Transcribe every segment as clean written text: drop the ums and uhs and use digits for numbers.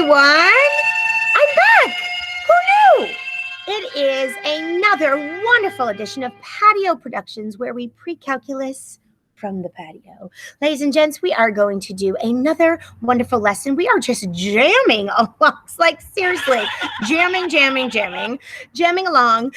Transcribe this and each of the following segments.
everyone. I'm back. Who knew? It is another wonderful edition of Patio Productions where we pre-calculus from the patio. Ladies and gents, we are going to do another wonderful lesson. We are just jamming along, like seriously, jamming along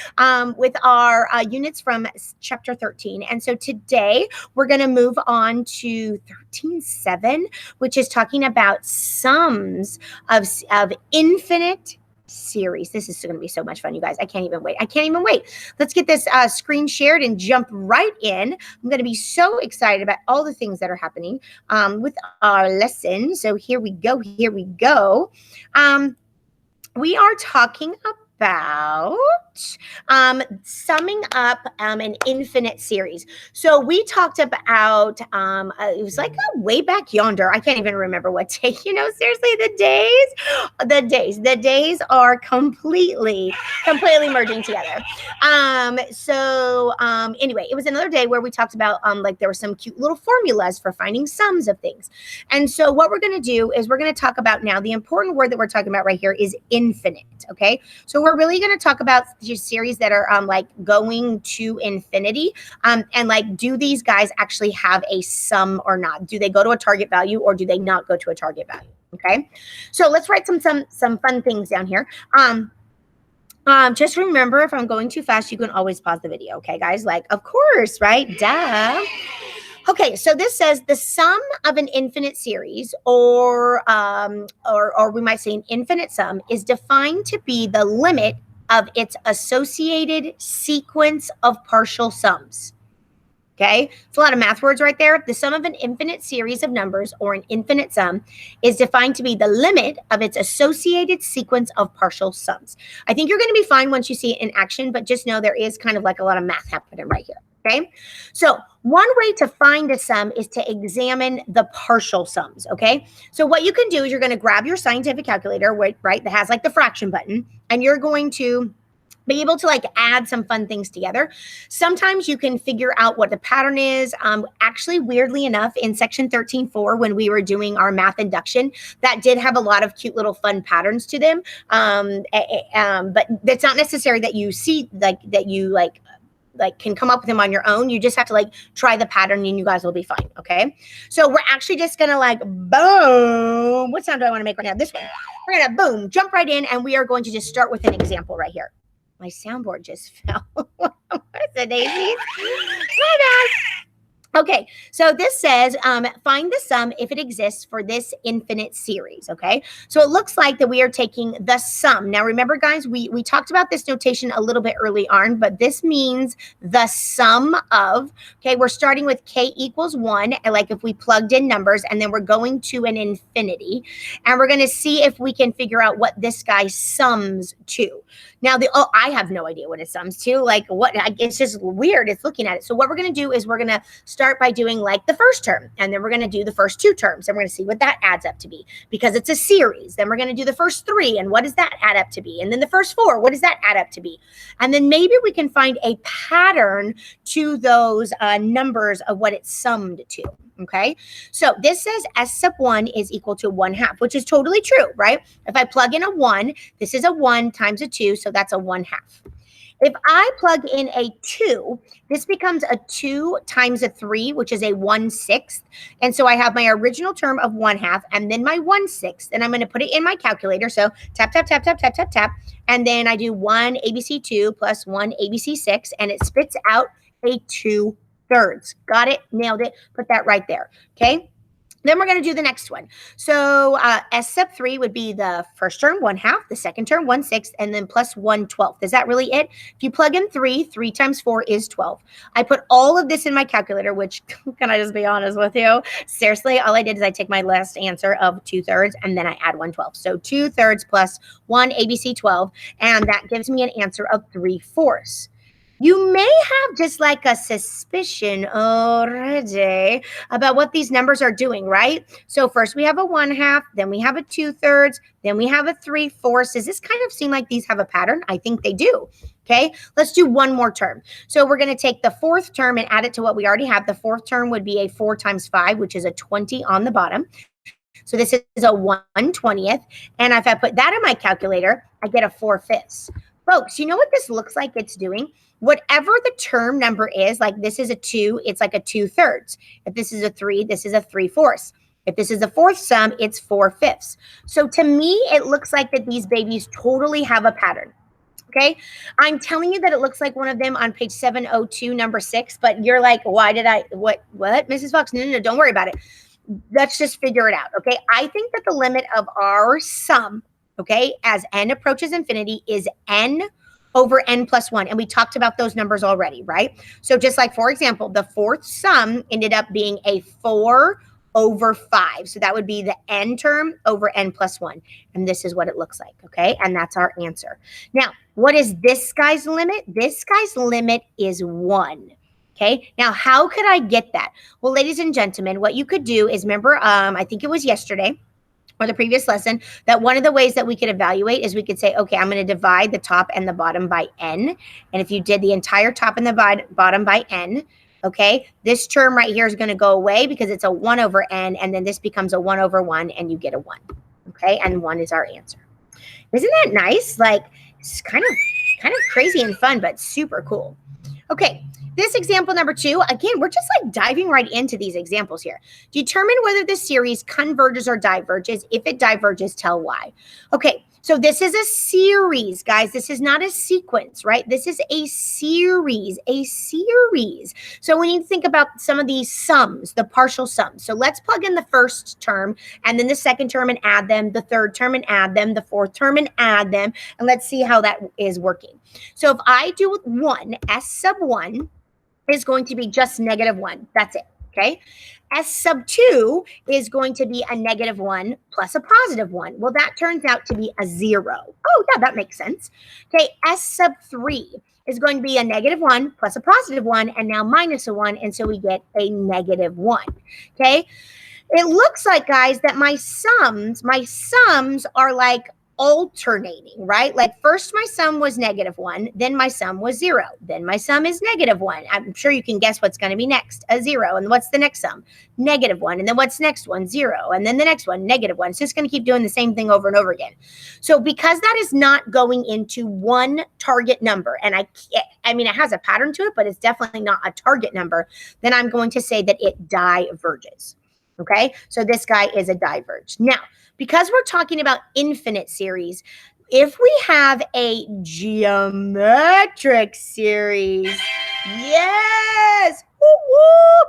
with our units from chapter 13. And so today we're going to move on to 13.7, which is talking about sums of infinite series. This is going to be so much fun, you guys. I can't even wait. Let's get this screen shared and jump right in. I'm going to be so excited about all the things that are happening with our lesson. So here we go. We are talking about summing up an infinite series. So we talked about, it was like way back yonder. I can't even remember what day, seriously, the days are completely merging together. Anyway, it was another day where we talked about, like there were some cute little formulas for finding sums of things. And so what we're going to do is we're going to talk about now, the important word that we're talking about right here is infinite. Okay. So we're really going to talk about these series that are like going to infinity, and like, do these guys actually have a sum or not? Do they go to a target value or do they not go to a target value? Okay, so let's write some fun things down here. Just remember, if I'm going too fast, you can always pause the video. Okay, guys, like, of course, right? Duh. Okay, so this says the sum of an infinite series, or we might say an infinite sum, is defined to be the limit of its associated sequence of partial sums. Okay, it's a lot of math words right there. The sum of an infinite series of numbers, or an infinite sum, is defined to be the limit of its associated sequence of partial sums. I think you're going to be fine once you see it in action, but just know there is kind of like a lot of math happening right here. Okay, so one way to find a sum is to examine the partial sums. Okay, so what you can do is you're going to grab your scientific calculator, right, that has like the fraction button, and you're going to be able to like add some fun things together. Sometimes you can figure out what the pattern is. Actually, weirdly enough, in section 13.4, when we were doing our math induction, that did have a lot of cute little fun patterns to them. But it's not necessary that you see like can come up with them on your own. You just have to like try the pattern and you guys will be fine. Okay. So we're actually just going to like boom. What sound do I want to make right now? This one. We're going to boom, jump right in. And we are going to just start with an example right here. My soundboard just fell. What's the daisies? My bad. Okay, so this says find the sum if it exists for this infinite series. Okay, so it looks like that we are taking the sum. Now remember, guys, we talked about this notation a little bit early on, but this means the sum of. Okay, we're starting with k equals 1, like if we plugged in numbers, and then we're going to an infinity, and we're going to see if we can figure out what this guy sums to. Now, I have no idea what it sums to. Like, what? It's just weird. It's looking at it. So what we're going to do is we're going to start by doing like the first term, and then we're going to do the first two terms, and we're going to see what that adds up to be, because it's a series. Then we're going to do the first three, and what does that add up to be? And then the first four, what does that add up to be? And then maybe we can find a pattern to those numbers of what it's summed to. Okay, so this says S sub 1 is equal to 1/2, which is totally true, right? If I plug in a 1, this is a 1 times a 2, so that's a 1/2. If I plug in a 2, this becomes a 2 times a 3, which is a 1/6. And so I have my original term of 1/2 and then my 1/6. And I'm going to put it in my calculator. So tap, tap, tap, tap, tap, tap, tap. And then I do 1 ABC2 plus 1 ABC6, and it spits out a 2/3. Got it? Nailed it. Put that right there. Okay. Then we're going to do the next one. So S sub 3 would be the first term, 1/2, the second term, 1/6, and then plus 1/12. Is that really it? If you plug in 3 times 4 is 12. I put all of this in my calculator, which, can I just be honest with you? Seriously, all I did is I take my last answer of 2/3 and then I add 1/12. So 2/3 plus 1 ABC 12, and that gives me an answer of 3/4. You may have just like a suspicion already about what these numbers are doing, right? So first we have a 1/2, then we have a 2/3, then we have a 3/4. Does this kind of seem like these have a pattern? I think they do. Okay, let's do one more term. So we're going to take the fourth term and add it to what we already have. The fourth term would be a 4 times 5, which is a 20 on the bottom. So this is a 1/20th. And if I put that in my calculator, I get a 4/5. Folks, you know what this looks like it's doing? Whatever the term number is, like this is a 2, it's like a 2/3. If this is a 3, this is a 3/4. If this is a fourth sum, it's 4/5. So to me, it looks like that these babies totally have a pattern. Okay. I'm telling you that it looks like one of them on page 702, number 6, but you're like, why did I, what, Mrs. Fox? No, don't worry about it. Let's just figure it out. Okay. I think that the limit of our sum, okay, as n approaches infinity is n over n plus 1. And we talked about those numbers already, right? So just like, for example, the fourth sum ended up being a 4 over 5. So that would be the n term over n plus 1. And this is what it looks like, okay? And that's our answer. Now, what is this guy's limit? This guy's limit is 1. Okay, now how could I get that? Well, ladies and gentlemen, what you could do is remember, I think it was yesterday or the previous lesson, that one of the ways that we could evaluate is we could say, okay, I'm going to divide the top and the bottom by n. And if you did the entire top and the bottom by n, okay, this term right here is going to go away because it's a 1 over n, and then this becomes a 1 over 1, and you get a 1. Okay, and 1 is our answer. Isn't that nice? Like, it's kind of crazy and fun, but super cool. Okay, this example number 2, again, we're just like diving right into these examples here. Determine whether the series converges or diverges. If it diverges, tell why. Okay, so this is a series, guys. This is not a sequence, right? This is a series, So when you think about some of these sums, the partial sums, so let's plug in the first term and then the second term and add them, the third term and add them, the fourth term and add them, and let's see how that is working. So if I do 1, S sub 1 is going to be just -1. That's it, okay? S sub 2 is going to be a -1 plus a +1. Well, that turns out to be a 0. Oh, yeah, that makes sense. Okay, S sub 3 is going to be a -1 plus a +1, and now minus a 1, and so we get a -1, okay? It looks like, guys, that my sums are like alternating, right? Like first my sum was -1, then my sum was 0, then my sum is -1. I'm sure you can guess what's going to be next, a 0. And what's the next sum? -1. And then what's next one? 0. And then the next one, -1. It's just going to keep doing the same thing over and over again. So because that is not going into one target number, and I mean, it has a pattern to it, but it's definitely not a target number, then I'm going to say that it diverges. Okay, so this guy is a diverge. Now, because we're talking about infinite series, if we have a geometric series, yes,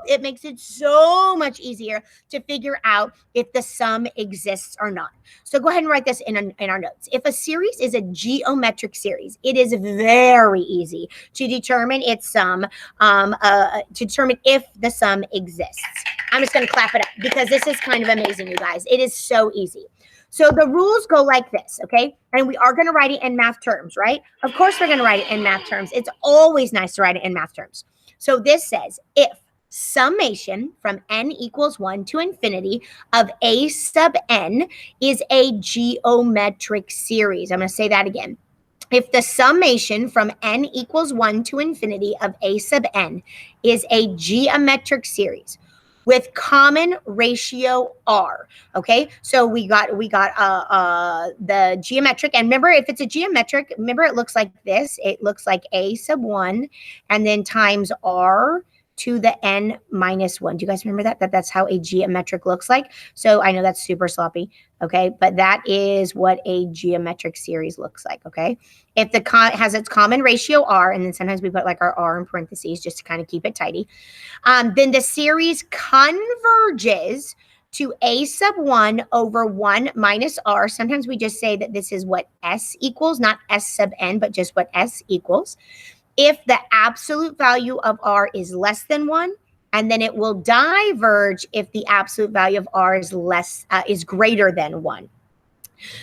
it makes it so much easier to figure out if the sum exists or not. So go ahead and write this in our notes. If a series is a geometric series, it is very easy to determine its sum, to determine if the sum exists. I'm just going to clap it up because this is kind of amazing, you guys. It is so easy. So the rules go like this, okay? And we are going to write it in math terms, right? Of course, we're going to write it in math terms. It's always nice to write it in math terms. So this says, if summation from n equals 1 to infinity of a sub n is a geometric series. I'm going to say that again. If the summation from n equals 1 to infinity of a sub n is a geometric series with common ratio r. Okay, so we got the geometric, and remember, if it's a geometric, remember it looks like this. It looks like a sub 1 and then times r to the n minus 1. Do you guys remember that? That's how a geometric looks like. So I know that's super sloppy, okay? But that is what a geometric series looks like, okay? If the has its common ratio r, and then sometimes we put like our r in parentheses just to kind of keep it tidy, then the series converges to a sub 1 over 1 minus r. Sometimes we just say that this is what s equals, not s sub n, but just what s equals. If the absolute value of r is less than 1, and then it will diverge if the absolute value of r is greater than 1.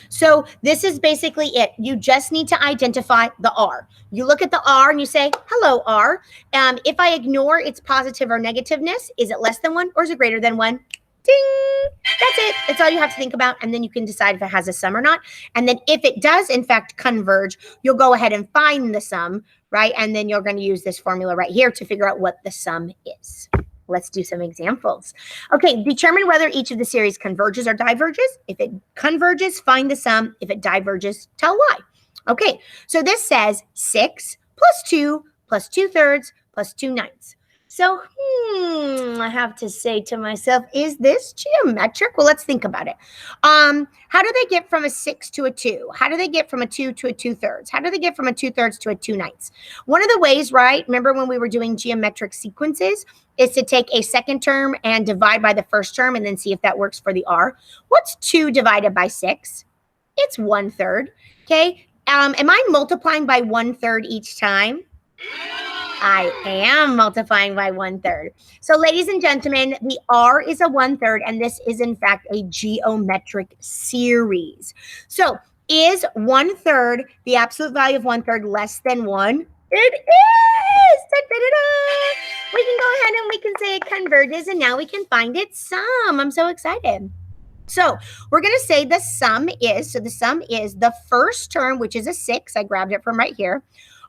So this is basically it. You just need to identify the r. You look at the r and you say, hello, r. If I ignore its positive or negativeness, is it less than 1 or is it greater than 1? Ding! That's it. That's all you have to think about. And then you can decide if it has a sum or not. And then if it does, in fact, converge, you'll go ahead and find the sum, right? And then you're going to use this formula right here to figure out what the sum is. Let's do some examples. Okay, determine whether each of the series converges or diverges. If it converges, find the sum. If it diverges, tell why. Okay, so this says 6 plus 2 plus 2/3 plus 2/9. So, I have to say to myself, is this geometric? Well, let's think about it. How do they get from a 6 to a 2? How do they get from a 2 to a 2/3? How do they get from a 2/3 to a 2/9? One of the ways, right? Remember when we were doing geometric sequences, is to take a second term and divide by the first term and then see if that works for the R. What's 2 divided by 6? It's 1/3. Okay. Am I multiplying by 1/3 each time? I am multiplying by 1/3. So, ladies and gentlemen, the R is a 1/3, and this is in fact a geometric series. So, is 1/3 the absolute value of 1/3 less than 1? It is. Da-da-da-da. We can go ahead and we can say it converges, and now we can find its sum. I'm so excited. So we're going to say the sum is the first term, which is a 6. I grabbed it from right here,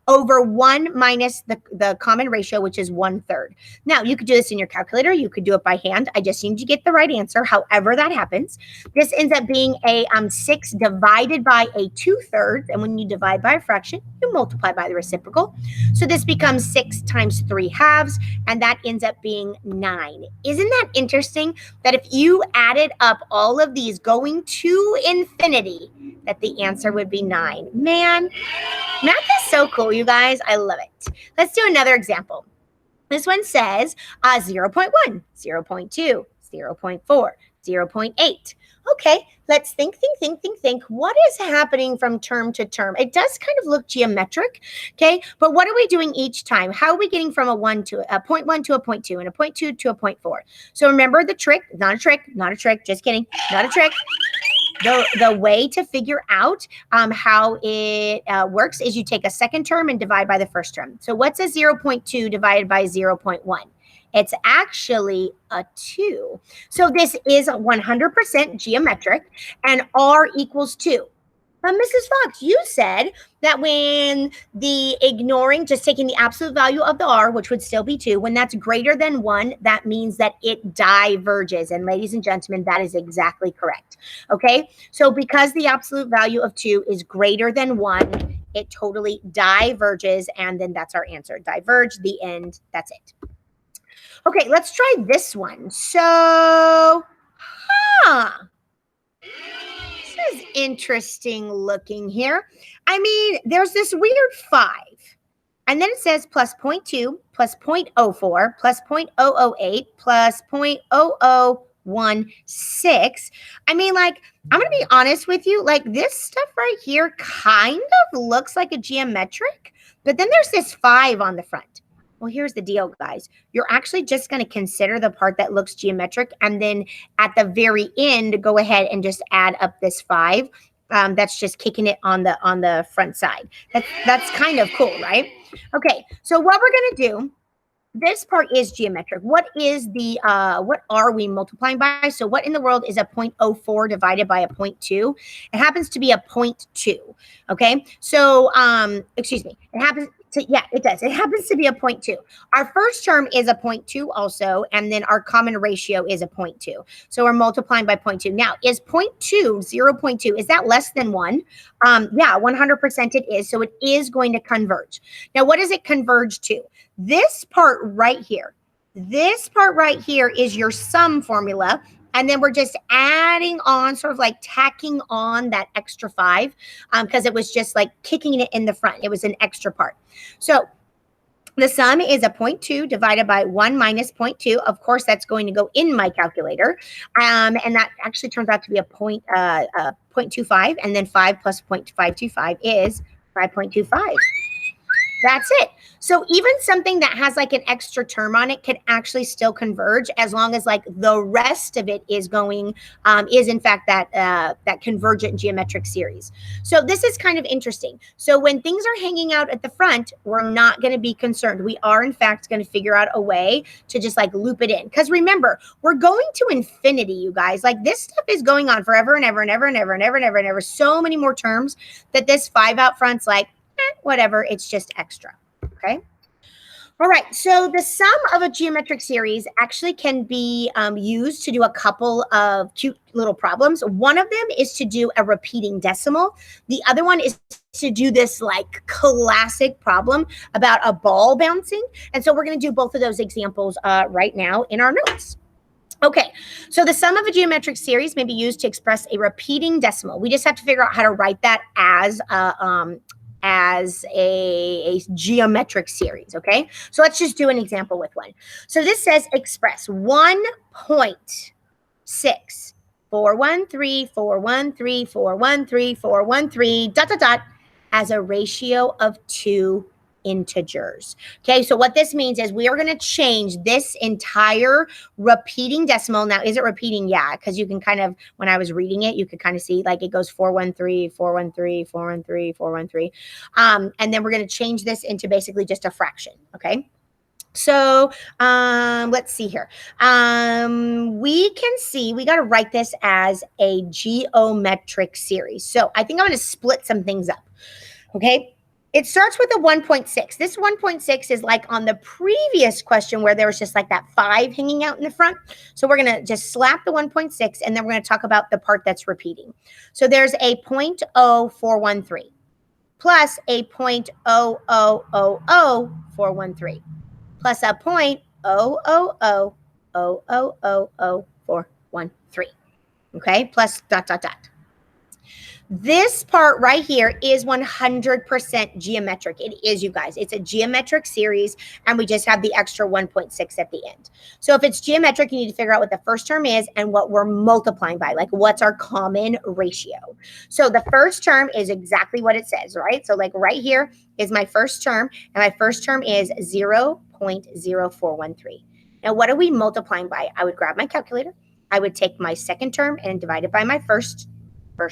over 1 minus the common ratio, which is 1/3. Now, you could do this in your calculator. You could do it by hand. I just need to get the right answer, however that happens. This ends up being a 6 divided by a 2/3. And when you divide by a fraction, you multiply by the reciprocal. So this becomes 6 times 3/2, and that ends up being 9. Isn't that interesting that if you added up all of these going to infinity, that the answer would be 9? Man, math is so cool, you guys. I love it. Let's do another example. This one says 0.1, 0.2, 0.4, 0.8. Okay, let's think. What is happening from term to term? It does kind of look geometric, okay? But what are we doing each time? How are we getting from a 1 to a 0.1 to a 0.2 and a 0.2 to a 0.4? So remember the trick, not a trick, just kidding, not a trick. The way to figure out how it works is you take a second term and divide by the first term. So what's a 0.2 divided by 0.1? It's actually a 2. So this is 100% geometric, and R equals 2. But Mrs. Fox, you said that when just taking the absolute value of the R, which would still be 2, when that's greater than 1, that means that it diverges. And ladies and gentlemen, that is exactly correct. Okay, so because the absolute value of 2 is greater than 1, it totally diverges, and then that's our answer. Diverge, the end, that's it. Okay, let's try this one. So, this is interesting looking here. I mean, there's this weird 5. And then it says plus 0.2, plus 0.04, plus 0.008, plus 0.0016. I mean, like, I'm going to be honest with you. Like, this stuff right here kind of looks like a geometric. But then there's this 5 on the front. Well, here's the deal, guys. You're actually just going to consider the part that looks geometric, and then at the very end, go ahead and just add up this 5. That's just kicking it on the front side. That's kind of cool, right? Okay, so what we're going to do, this part is geometric. What are we multiplying by? So what in the world is a 0.04 divided by a 0.2? It happens to be a 0.2. Okay, so excuse me. It does. It happens to be a 0.2. Our first term is a 0.2 also, and then our common ratio is a 0.2. So we're multiplying by 0.2. Now, is 0.2, is that less than 1? Yeah, 100% it is. So it is going to converge. Now, what does it converge to? This part right here. This part right here is your sum formula. And then we're just adding on, sort of like tacking on that extra 5 because it was just like kicking it in the front. It was an extra part. So the sum is a 0.2 divided by 1 minus 0.2. Of course, that's going to go in my calculator. And that actually turns out to be a 0.25. And then 5 plus 0.525 is 5.25. That's it. So even something that has like an extra term on it can actually still converge as long as like the rest of it is going, is in fact that convergent geometric series. So this is kind of interesting. So when things are hanging out at the front, we're not going to be concerned. We are in fact going to figure out a way to just like loop it in. Because remember, we're going to infinity, you guys. Like this stuff is going on forever and ever and ever and ever and ever and ever and ever. So many more terms that this 5 out front's like, whatever, it's just extra. Okay. All right, so the sum of a geometric series actually can be used to do a couple of cute little problems. One of them is to do a repeating decimal. The other one is to do this like classic problem about a ball bouncing. And so we're going to do both of those examples right now in our notes. Okay, so the sum of a geometric series may be used to express a repeating decimal. We just have to figure out how to write that as a geometric series, okay? So let's just do an example with one. So this says express 1.6 413 413 413 413 dot dot dot as a ratio of 2 integers. Okay, so what this means is we are going to change this entire repeating decimal. Now, is it repeating? Yeah, because you can kind of, when I was reading it, you could kind of see like it goes 413, 413, 413, 413. And then we're going to change this into basically just a fraction. Okay. So let's see here. We can see we got to write this as a geometric series. So I think I'm going to split some things up. Okay. It starts with a 1.6. This 1.6 is like on the previous question where there was just like that 5 hanging out in the front. So we're going to just slap the 1.6 and then we're going to talk about the part that's repeating. So there's a 0.0413 plus a 0.0000413 plus a 0.000000413. Okay, plus dot, dot, dot. This part right here is 100% geometric. It is, you guys. It's a geometric series, and we just have the extra 1.6 at the end. So if it's geometric, you need to figure out what the first term is and what we're multiplying by, like what's our common ratio. So the first term is exactly what it says, right? So like right here is my first term, and my first term is 0.0413. Now, what are we multiplying by? I would grab my calculator. I would take my second term and divide it by my first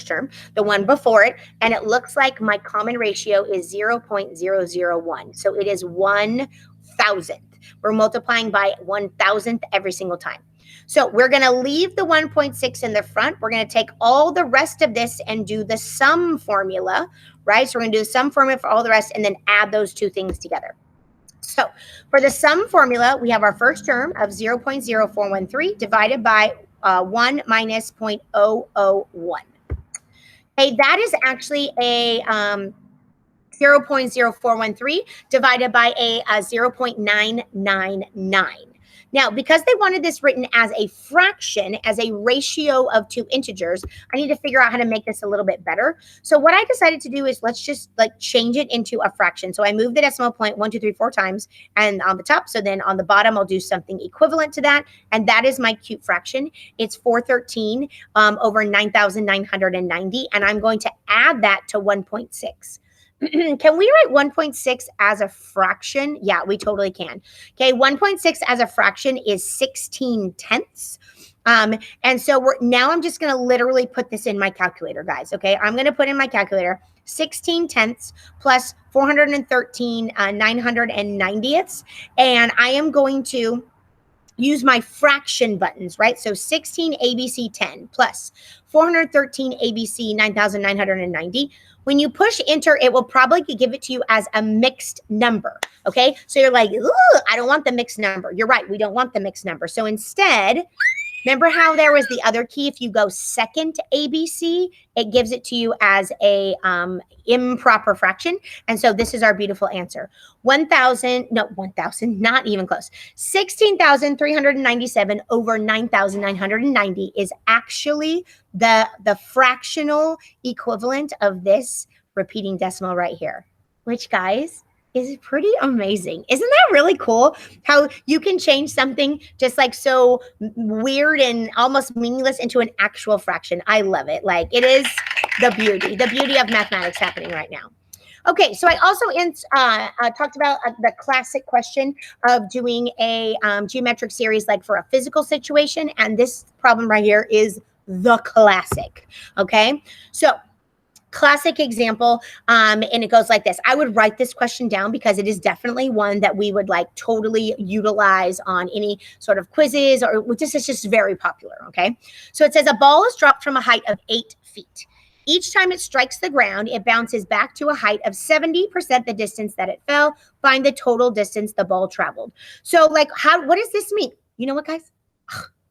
term, the one before it, and it looks like my common ratio is 0.001. So it is 1,000th. We're multiplying by 1,000th every single time. So we're going to leave the 1.6 in the front. We're going to take all the rest of this and do the sum formula, right? So we're going to do the sum formula for all the rest and then add those two things together. So for the sum formula, we have our first term of 0.0413 divided by 1 minus 0.001. Okay, that is actually a 0.0413 divided by a 0.999. Now, because they wanted this written as a fraction, as a ratio of two integers, I need to figure out how to make this a little bit better. So what I decided to do is let's just like change it into a fraction. So I moved the decimal point 1, 2, 3, 4 times and on the top. So then on the bottom, I'll do something equivalent to that. And that is my cute fraction. It's 413 over 9,990. And I'm going to add that to 1.6. Can we write 1.6 as a fraction? Yeah, we totally can. Okay, 1.6 as a fraction is 16 tenths. And so now I'm just going to literally put this in my calculator, guys. Okay, I'm going to put in my calculator 16 tenths plus 413 990ths. And I am going to use my fraction buttons, right? So 16 ABC 10 plus 413 ABC 9,990. When you push enter, it will probably give it to you as a mixed number, okay? So you're like, I don't want the mixed number. You're right, we don't want the mixed number. So instead, remember how there was the other key? If you go second ABC, it gives it to you as a improper fraction. And so this is our beautiful answer. 1,000, not even close. 16,397 over 9,990 is actually the fractional equivalent of this repeating decimal right here, which, guys, is pretty amazing. Isn't that really cool? How you can change something just like so weird and almost meaningless into an actual fraction. I love it. Like, it is the beauty of mathematics happening right now. Okay, so I also talked about the classic question of doing a geometric series like for a physical situation, and this problem right here is the classic. Okay, so classic example, and it goes like this. I would write this question down because it is definitely one that we would like totally utilize on any sort of quizzes, or this is just very popular. Okay, so it says a ball is dropped from a height of 8 feet. Each time it strikes the ground, it bounces back to a height of 70% the distance that it fell. Find the total distance the ball traveled. So like, what does this mean? You know what, guys?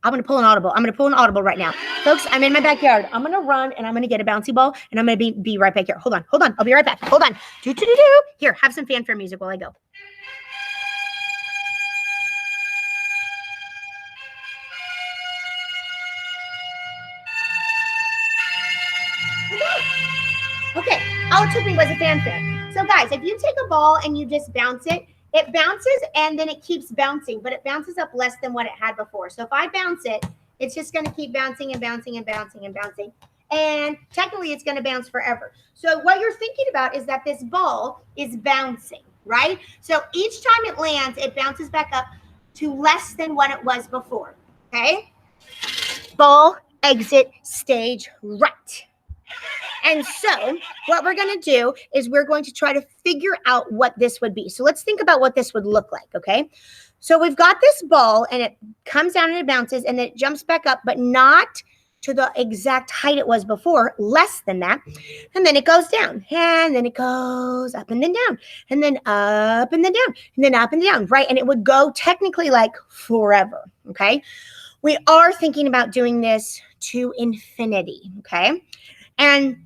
I'm going to pull an audible. I'm going to pull an audible right now. Folks, I'm in my backyard. I'm going to run and I'm going to get a bouncy ball and I'm going to be right back here. Hold on. I'll be right back. Hold on. Here, have some fanfare music while I go. Okay, all it took me was a fanfare. So guys, if you take a ball and you just bounce it, it bounces and then it keeps bouncing, but it bounces up less than what it had before. So if I bounce it, it's just going to keep bouncing and bouncing and bouncing and bouncing. And technically it's going to bounce forever. So what you're thinking about is that this ball is bouncing, right? So each time it lands, it bounces back up to less than what it was before, okay? Ball, exit, stage, right. And so what we're going to do is we're going to try to figure out what this would be. So let's think about what this would look like, okay? So we've got this ball and it comes down and it bounces and then it jumps back up, but not to the exact height it was before, less than that. And then it goes down and then it goes up and then down and then up and then down and then up and down, right? And it would go technically like forever, okay? We are thinking about doing this to infinity, okay? And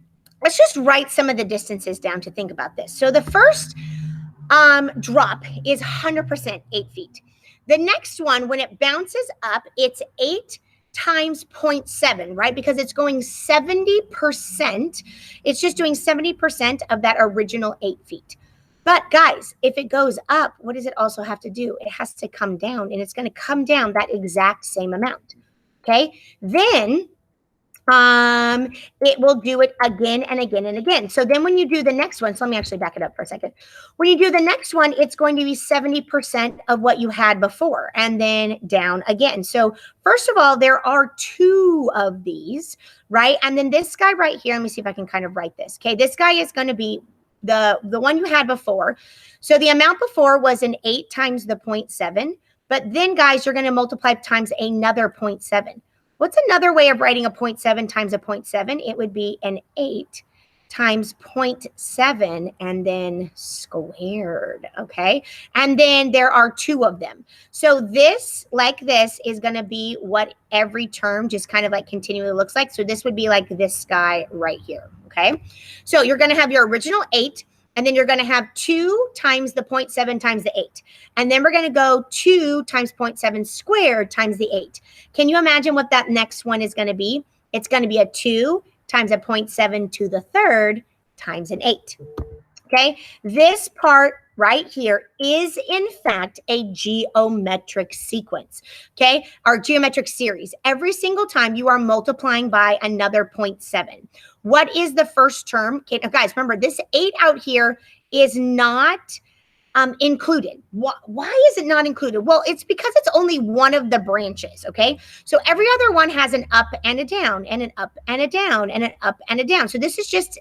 let's just write some of the distances down to think about this. So the first drop is 100% 8 feet. The next one, when it bounces up, it's 8 times 0.7, right? Because it's going 70%. It's just doing 70% of that original 8 feet. But guys, if it goes up, what does it also have to do? It has to come down, and it's going to come down that exact same amount. Okay? Then it will do it again and again and again. So then when you do the next one, so let me actually back it up for a second. When you do the next one, it's going to be 70% of what you had before and then down again. So first of all, there are 2 of these, right? And then this guy right here, let me see if I can kind of write this. Okay, this guy is going to be the one you had before. So the amount before was an 8 times the 0.7. But then, guys, you're going to multiply times another 0.7. What's another way of writing a 0.7 times a 0.7? It would be an 8 times 0.7 and then squared, okay? And then there are 2 of them. So this, like this, is going to be what every term just kind of like continually looks like. So this would be like this guy right here, okay? So you're going to have your original 8, and then you're going to have 2 times the 0.7 times the 8. And then we're going to go 2 times 0.7 squared times the 8. Can you imagine what that next one is going to be? It's going to be a 2 times a 0.7 to the third times an 8. Okay? This part right here is, in fact, a geometric sequence. Okay? Our geometric series. Every single time you are multiplying by another 0.7. What is the first term? Okay, now guys, remember, this 8 out here is not included. Why is it not included? Well, it's because it's only one of the branches, okay? So every other one has an up and a down and an up and a down and an up and a down. So this is just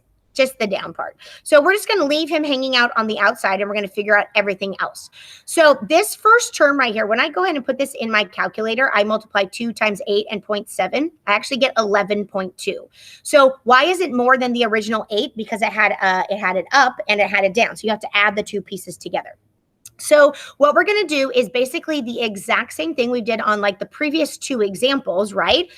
the down part. So we're just going to leave him hanging out on the outside and we're going to figure out everything else. So this first term right here, when I go ahead and put this in my calculator, I multiply 2 times 8 and 0.7. I actually get 11.2. So why is it more than the original 8? Because it had it up and it had it down. So you have to add the 2 pieces together. So what we're going to do is basically the exact same thing we did on like the previous 2 examples, right?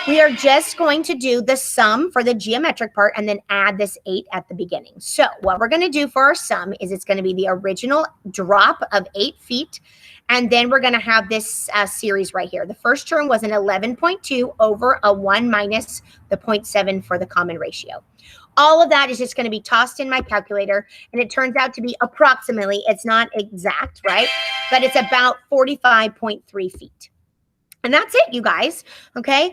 We are just going to do the sum for the geometric part and then add this 8 at the beginning. So what we're going to do for our sum is it's going to be the original drop of 8 feet. And then we're going to have this series right here. The first term was an 11.2 over a 1 minus the 0.7 for the common ratio. All of that is just going to be tossed in my calculator, and it turns out to be approximately, it's not exact, right? But it's about 45.3 feet. And that's it, you guys, okay?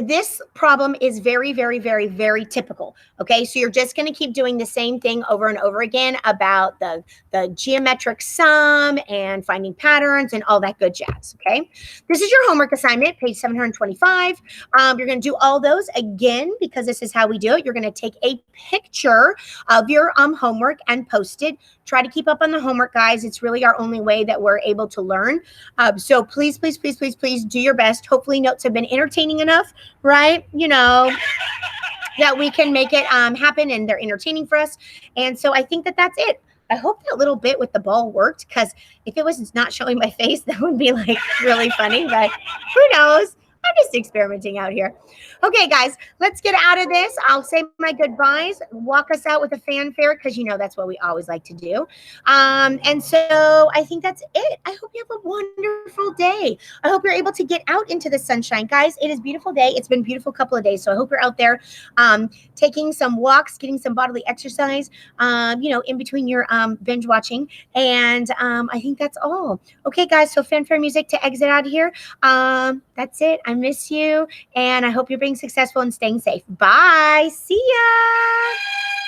This problem is very, very, very, very typical, okay? So you're just going to keep doing the same thing over and over again about the geometric sum and finding patterns and all that good jazz, okay? This is your homework assignment, page 725. You're going to do all those again because this is how we do it. You're going to take a picture of your homework and post it. Try to keep up on the homework, guys. It's really our only way that we're able to learn. So please, please, please, please, please do your best. Hopefully notes have been entertaining enough, right? You know, that we can make it happen, and they're entertaining for us. And so I think that that's it. I hope that little bit with the ball worked, because if it was not showing my face, that would be like really funny, but who knows? I'm just experimenting out here. Okay, guys, let's get out of this. I'll say my goodbyes, walk us out with a fanfare, because you know that's what we always like to do. And so I think that's it. I hope you have a wonderful day. I hope you're able to get out into the sunshine. Guys, it is a beautiful day. It's been a beautiful couple of days. So I hope you're out there taking some walks, getting some bodily exercise, in between your binge watching. And I think that's all. Okay, guys, so fanfare music to exit out of here. That's it. I miss you, and I hope you're being successful and staying safe. Bye. See ya.